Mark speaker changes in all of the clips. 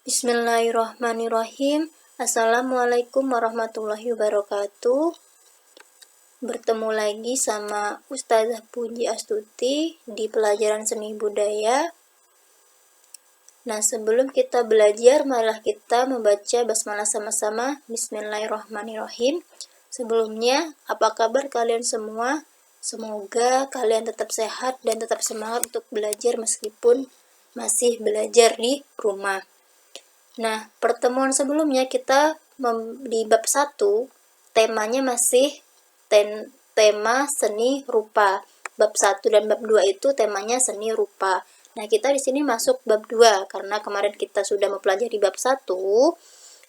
Speaker 1: Bismillahirrahmanirrahim. Assalamualaikum warahmatullahi wabarakatuh. Bertemu lagi sama Ustazah Puji Astuti di pelajaran seni budaya. Nah, sebelum kita belajar, marilah kita membaca basmalah sama-sama. Bismillahirrahmanirrahim. Sebelumnya, apa kabar kalian semua? Semoga kalian tetap sehat dan tetap semangat untuk belajar meskipun masih belajar di rumah. Nah, pertemuan sebelumnya kita di bab 1, temanya masih tema seni rupa. Bab 1 dan bab 2 itu temanya seni rupa. Nah, kita di sini masuk bab 2 karena kemarin kita sudah mempelajari bab 1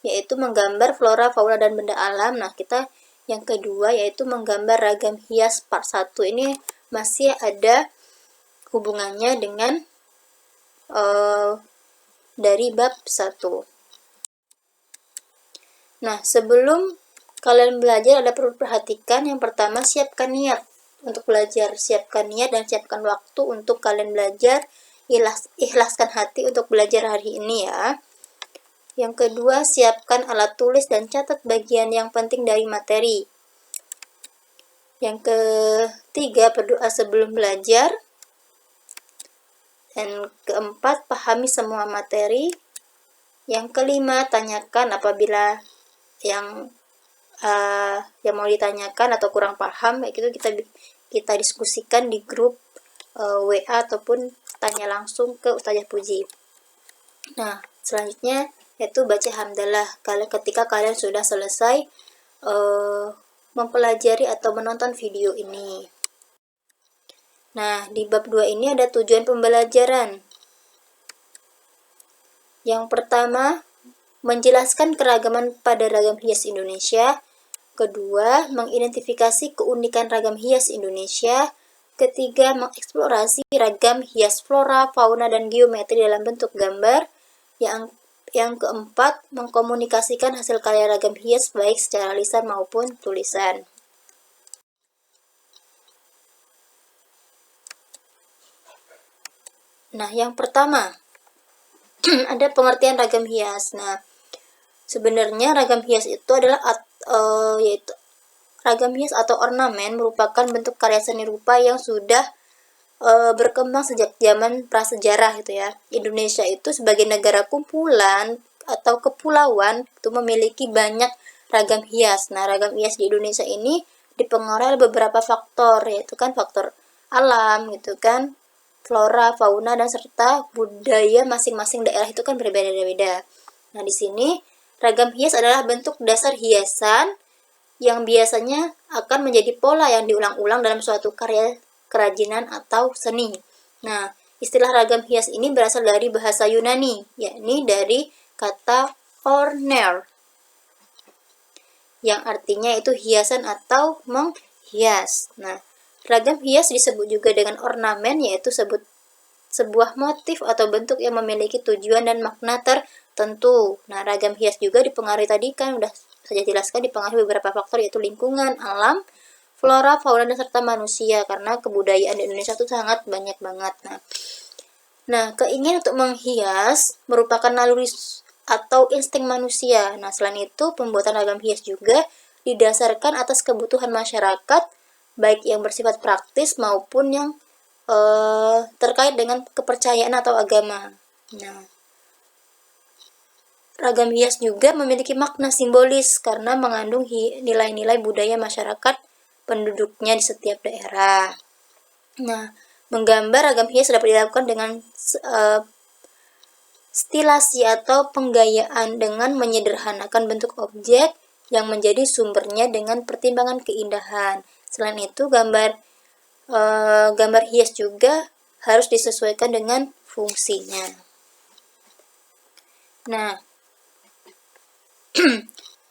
Speaker 1: yaitu menggambar flora, fauna dan benda alam. Nah, kita yang kedua yaitu menggambar ragam hias part 1. Ini masih ada hubungannya dengan dari bab 1. Nah, sebelum kalian belajar ada perlu perhatikan. Yang pertama, siapkan niat untuk belajar. Siapkan niat dan siapkan waktu untuk kalian belajar. Ikhlaskan hati untuk belajar hari ini ya. Yang kedua, siapkan alat tulis dan catat bagian yang penting dari materi. Yang ketiga, berdoa sebelum belajar. Dan keempat, pahami semua materi. Yang kelima, tanyakan apabila yang mau ditanyakan atau kurang paham, itu kita diskusikan di grup WA ataupun tanya langsung ke Ustazah Puji. Nah, selanjutnya yaitu baca hamdalah ketika kalian sudah selesai mempelajari atau menonton video ini. Nah, di bab 2 ini ada tujuan pembelajaran. Yang pertama, menjelaskan keragaman pada ragam hias Indonesia. Kedua, mengidentifikasi keunikan ragam hias Indonesia. Ketiga, mengeksplorasi ragam hias flora, fauna, dan geometri dalam bentuk gambar. Yang keempat, mengkomunikasikan hasil karya ragam hias baik secara lisan maupun tulisan. Nah, yang pertama, ada pengertian ragam hias. Nah, sebenarnya ragam hias itu adalah yaitu ragam hias atau ornamen merupakan bentuk karya seni rupa yang sudah berkembang sejak zaman prasejarah gitu ya. Indonesia itu sebagai negara kumpulan atau kepulauan itu memiliki banyak ragam hias. Nah, ragam hias di Indonesia ini dipengaruhi oleh beberapa faktor, yaitu kan faktor alam gitu kan, flora, fauna, dan serta budaya masing-masing daerah itu kan berbeda-beda. Nah, di sini ragam hias adalah bentuk dasar hiasan yang biasanya akan menjadi pola yang diulang-ulang dalam suatu karya kerajinan atau seni. Nah, istilah ragam hias ini berasal dari bahasa Yunani, yakni dari kata orner, yang artinya itu hiasan atau menghias. Nah, ragam hias disebut juga dengan ornamen, yaitu sebuah motif atau bentuk yang memiliki tujuan dan makna tertentu. Nah, ragam hias juga dipengaruhi tadi kan udah saya jelaskan, dipengaruhi beberapa faktor yaitu lingkungan, alam, flora, fauna, dan serta manusia, karena kebudayaan di Indonesia itu sangat banyak banget. Nah, keinginan untuk menghias merupakan naluri atau insting manusia. Nah, selain itu, pembuatan ragam hias juga didasarkan atas kebutuhan masyarakat, baik yang bersifat praktis maupun yang terkait dengan kepercayaan atau agama. Nah, ragam hias juga memiliki makna simbolis karena mengandung nilai-nilai budaya masyarakat penduduknya di setiap daerah. Nah, menggambar ragam hias dapat dilakukan dengan stilasi atau penggayaan dengan menyederhanakan bentuk objek yang menjadi sumbernya dengan pertimbangan keindahan. Selain itu, gambar hias juga harus disesuaikan dengan fungsinya. Nah,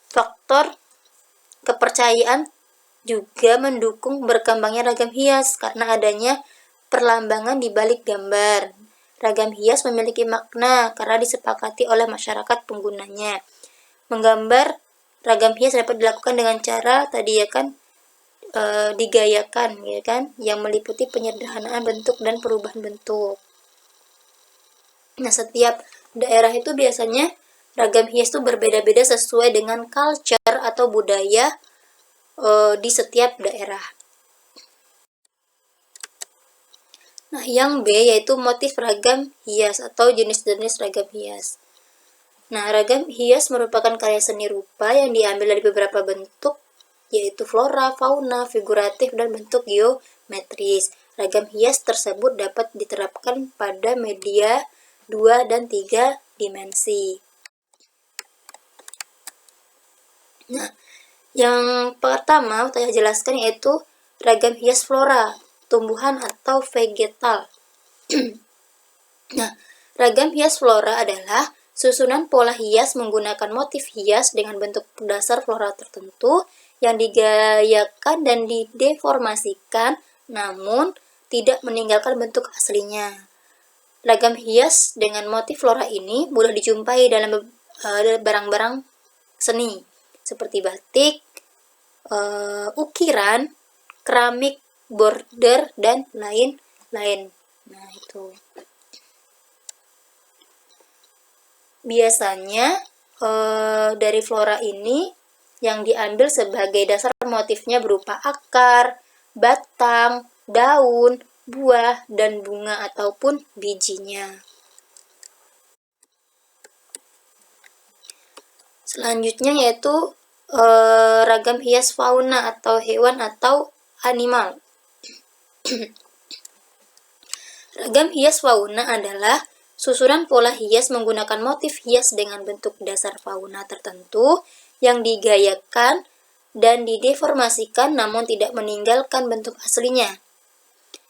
Speaker 1: faktor kepercayaan juga mendukung berkembangnya ragam hias karena adanya perlambangan di balik gambar. Ragam hias memiliki makna karena disepakati oleh masyarakat penggunanya. Menggambar ragam hias dapat dilakukan dengan cara tadi ya kan digayakan ya kan, yang meliputi penyederhanaan bentuk dan perubahan bentuk. Nah, setiap daerah itu biasanya ragam hias itu berbeda-beda sesuai dengan culture atau budaya di setiap daerah. Nah, yang B yaitu motif ragam hias atau jenis-jenis ragam hias. Nah, ragam hias merupakan karya seni rupa yang diambil dari beberapa bentuk, yaitu flora, fauna, figuratif, dan bentuk geometris. Ragam hias tersebut dapat diterapkan pada media 2 dan 3 dimensi. Nah, yang pertama saya jelaskan yaitu ragam hias flora, tumbuhan atau vegetal. Nah, ragam hias flora adalah susunan pola hias menggunakan motif hias dengan bentuk dasar flora tertentu yang digayakan dan dideformasikan namun tidak meninggalkan bentuk aslinya. Ragam hias dengan motif flora ini mudah dijumpai dalam barang-barang seni seperti batik, ukiran, keramik, border, dan lain-lain. Nah, itu. Biasanya dari flora ini yang diambil sebagai dasar motifnya berupa akar, batang, daun, buah, dan bunga ataupun bijinya. Selanjutnya yaitu ragam hias fauna atau hewan atau animal. Ragam hias fauna adalah susunan pola hias menggunakan motif hias dengan bentuk dasar fauna tertentu yang digayakan dan dideformasikan namun tidak meninggalkan bentuk aslinya.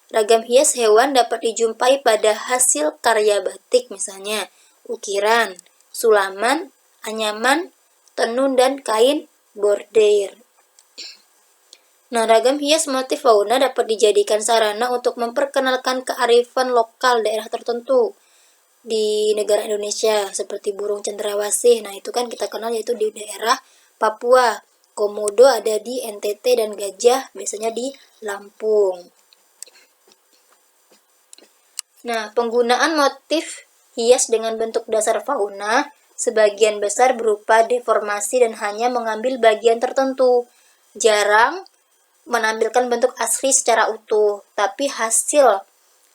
Speaker 1: Ragam hias hewan dapat dijumpai pada hasil karya batik misalnya ukiran, sulaman, anyaman, tenun, dan kain bordir. Nah, ragam hias motif fauna dapat dijadikan sarana untuk memperkenalkan kearifan lokal daerah tertentu di negara Indonesia seperti burung cendrawasih. Nah, itu kan kita kenal yaitu di daerah Papua. Komodo ada di NTT dan gajah biasanya di Lampung. Nah, penggunaan motif hias dengan bentuk dasar fauna sebagian besar berupa deformasi dan hanya mengambil bagian tertentu. Jarang menampilkan bentuk asli secara utuh, tapi hasil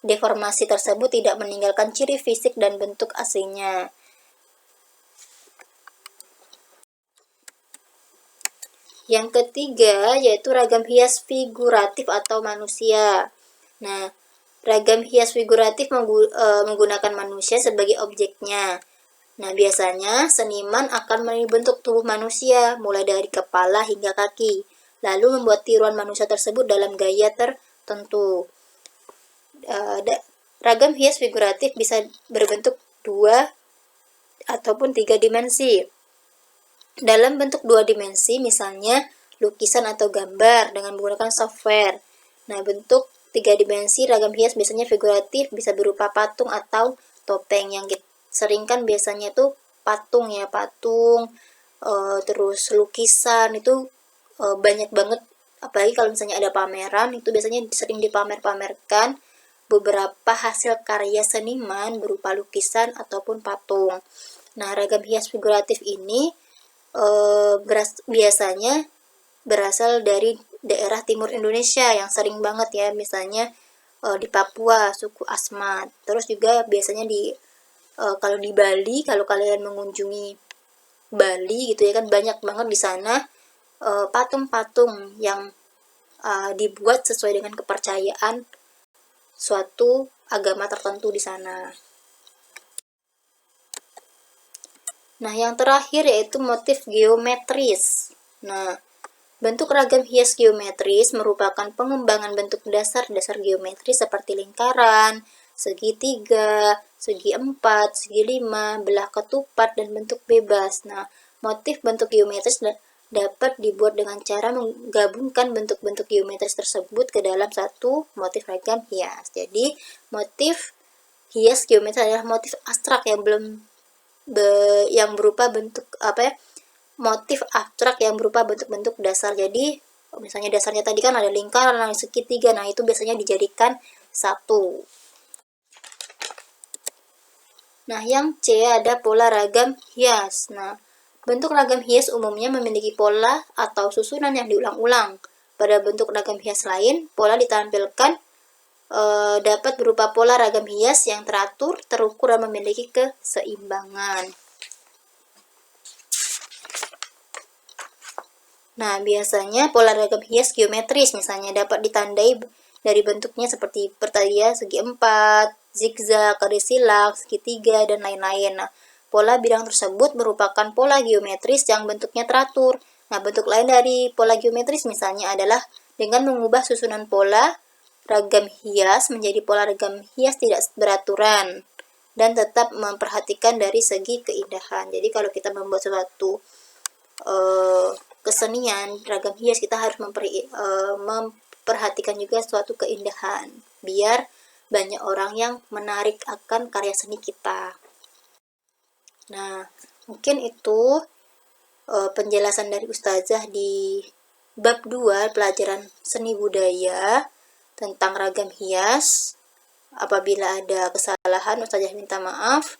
Speaker 1: deformasi tersebut tidak meninggalkan ciri fisik dan bentuk aslinya. Yang ketiga yaitu ragam hias figuratif atau manusia. Nah, ragam hias figuratif menggunakan manusia sebagai objeknya. Nah, biasanya seniman akan membentuk tubuh manusia mulai dari kepala hingga kaki, lalu membuat tiruan manusia tersebut dalam gaya tertentu. Ragam hias figuratif bisa berbentuk 2 ataupun 3 dimensi. Dalam bentuk 2 dimensi misalnya lukisan atau gambar dengan menggunakan software. Nah, bentuk 3 dimensi ragam hias biasanya figuratif bisa berupa patung atau topeng. Yang sering kan biasanya tuh patung ya, terus lukisan itu banyak banget, apalagi kalau misalnya ada pameran itu biasanya sering dipamer-pamerkan beberapa hasil karya seniman berupa lukisan ataupun patung. Nah, ragam hias figuratif ini biasanya berasal dari daerah timur Indonesia yang sering banget ya, misalnya di Papua suku Asmat. Terus juga biasanya kalau di Bali, kalau kalian mengunjungi Bali gitu ya kan, banyak banget di sana patung-patung yang dibuat sesuai dengan kepercayaan suatu agama tertentu di sana. Nah, yang terakhir yaitu motif geometris. Nah, bentuk ragam hias geometris merupakan pengembangan bentuk dasar-dasar geometris seperti lingkaran, segitiga, segi 4, segi 5, belah ketupat, dan bentuk bebas. Nah, motif bentuk geometris dapat dibuat dengan cara menggabungkan bentuk-bentuk geometris tersebut ke dalam satu motif ragam hias. Jadi, motif hias geometris adalah motif abstrak yang yang berupa bentuk motif abstrak yang berupa bentuk-bentuk dasar. Jadi, misalnya dasarnya tadi kan ada lingkaran, ada segitiga. Nah, itu biasanya dijadikan satu. Nah, yang C ada pola ragam hias. Nah, bentuk ragam hias umumnya memiliki pola atau susunan yang diulang-ulang. Pada bentuk ragam hias lain, pola ditampilkan dapat berupa pola ragam hias yang teratur, terukur, dan memiliki keseimbangan. Nah, biasanya pola ragam hias geometris misalnya dapat ditandai dari bentuknya seperti pertalian segi empat, zigzag, garis silang, segitiga, dan lain-lain. Nah, pola bidang tersebut merupakan pola geometris yang bentuknya teratur. Nah, bentuk lain dari pola geometris misalnya adalah dengan mengubah susunan pola ragam hias menjadi pola ragam hias tidak beraturan dan tetap memperhatikan dari segi keindahan. Jadi kalau kita membuat suatu kesenian ragam hias, kita harus memperhatikan juga suatu keindahan biar banyak orang yang menarik akan karya seni kita. Nah, mungkin itu penjelasan dari Ustazah di bab 2 pelajaran seni budaya tentang ragam hias. Apabila ada kesalahan, Ustazah minta maaf.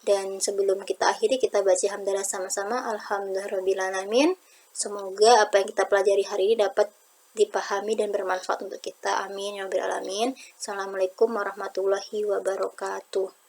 Speaker 1: Dan sebelum kita akhiri, kita baca hamdalah sama-sama. Alhamdulillahirrabbilalamin. Semoga apa yang kita pelajari hari ini dapat dipahami dan bermanfaat untuk kita. Amin ya rabbal alamin. Assalamualaikum warahmatullahi wabarakatuh.